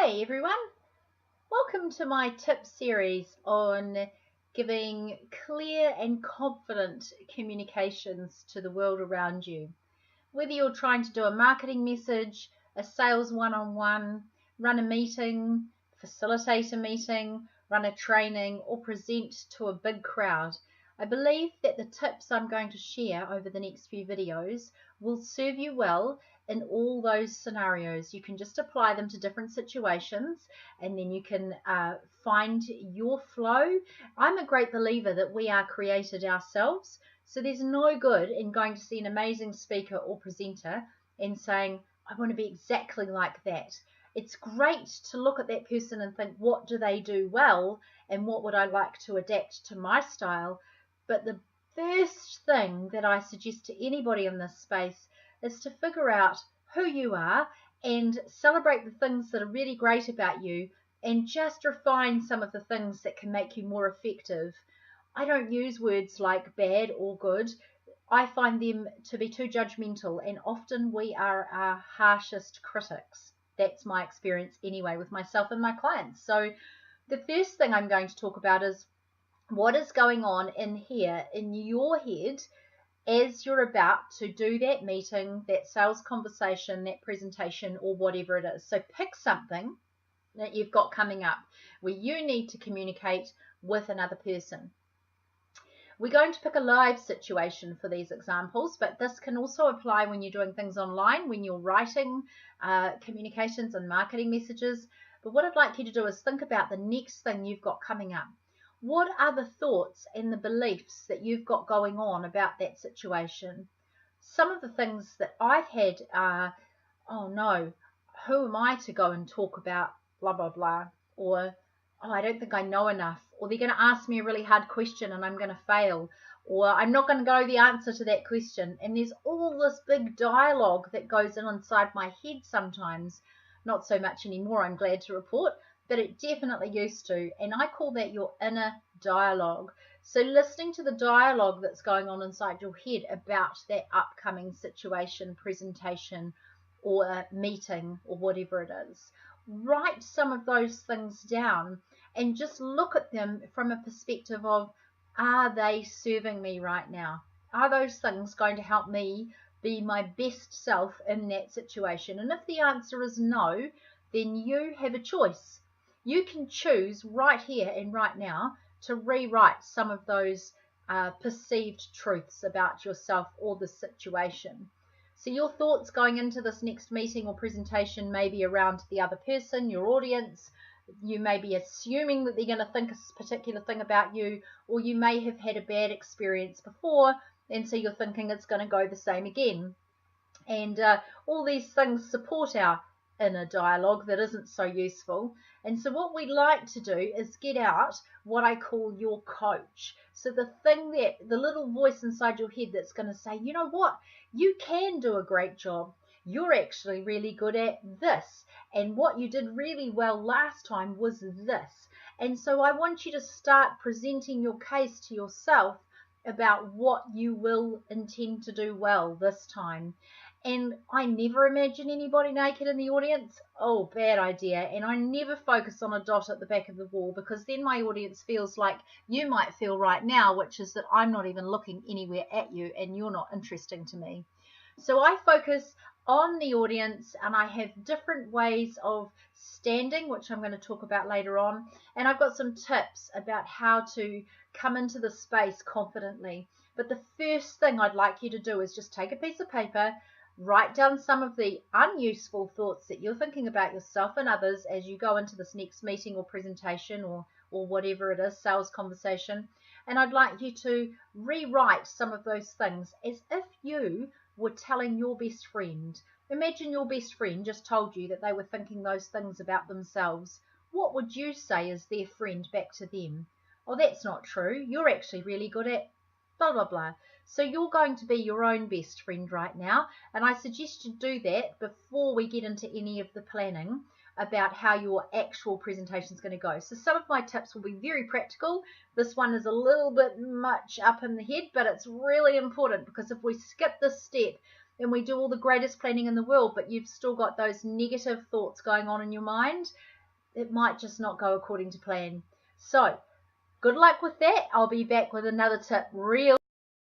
Hey everyone, welcome to my tip series on giving clear and confident communications to the world around you. Whether you're trying to do a marketing message, a sales one-on-one, run a meeting, facilitate a meeting, run a training, or present to a big crowd, I believe that the tips I'm going to share over the next few videos will serve you well in all those scenarios. You can just apply them to different situations and then you can find your flow. I'm a great believer that we are created ourselves, so there's no good in going to see an amazing speaker or presenter and saying, I want to be exactly like that. It's great to look at that person and think, what do they do well and what would I like to adapt to my style? But the first thing that I suggest to anybody in this space is to figure out who you are and celebrate the things that are really great about you and just refine some of the things that can make you more effective. I don't use words like bad or good. I find them to be too judgmental, and often we are our harshest critics. That's my experience anyway with myself and my clients. So the first thing I'm going to talk about is what is going on in here in your head as you're about to do that meeting, that sales conversation, that presentation, or whatever it is. So pick something that you've got coming up where you need to communicate with another person. We're going to pick a live situation for these examples, but this can also apply when you're doing things online, when you're writing communications and marketing messages. But what I'd like you to do is think about the next thing you've got coming up. What are the thoughts and the beliefs that you've got going on about that situation? Some of the things that I've had are, oh no, who am I to go and talk about blah, blah, blah, or oh, I don't think I know enough, or they're going to ask me a really hard question and I'm going to fail, or I'm not going to know the answer to that question. And there's all this big dialogue that goes in inside my head sometimes. Not so much anymore, I'm glad to report, but it definitely used to. And I call that your inner dialogue. So listening to the dialogue that's going on inside your head about that upcoming situation, presentation, or meeting, or whatever it is. Write some of those things down and just look at them from a perspective of, are they serving me right now? Are those things going to help me be my best self in that situation? And if the answer is no, then you have a choice. You can choose right here and right now to rewrite some of those perceived truths about yourself or the situation. So your thoughts going into this next meeting or presentation may be around the other person, your audience. You may be assuming that they're going to think a particular thing about you, or you may have had a bad experience before, and so you're thinking it's going to go the same again. And all these things support our inner dialogue that isn't so useful. And so what we like to do is get out what I call your coach. So the thing that, the little voice inside your head that's going to say, you know what, you can do a great job. You're actually really good at this. And what you did really well last time was this. And so I want you to start presenting your case to yourself about what you will intend to do well this time. And I never imagine anybody naked in the audience. Oh, bad idea. And I never focus on a dot at the back of the wall, because then my audience feels like you might feel right now, which is that I'm not even looking anywhere at you and you're not interesting to me. So I focus on the audience, and I have different ways of standing, which I'm going to talk about later on. And I've got some tips about how to come into the space confidently. But the first thing I'd like you to do is just take a piece of paper, write down some of the unuseful thoughts that you're thinking about yourself and others as you go into this next meeting or presentation or whatever it is, sales conversation. And I'd like you to rewrite some of those things as if you were telling your best friend. Imagine your best friend just told you that they were thinking those things about themselves. What would you say as their friend back to them? Oh, that's not true. You're actually really good at blah, blah, blah. So you're going to be your own best friend right now. And I suggest you do that before we get into any of the planning about how your actual presentation is going to go. So some of my tips will be very practical. This one is a little bit much up in the head, but it's really important, because if we skip this step and we do all the greatest planning in the world, but you've still got those negative thoughts going on in your mind, it might just not go according to plan. So good luck with that. I'll be back with another tip real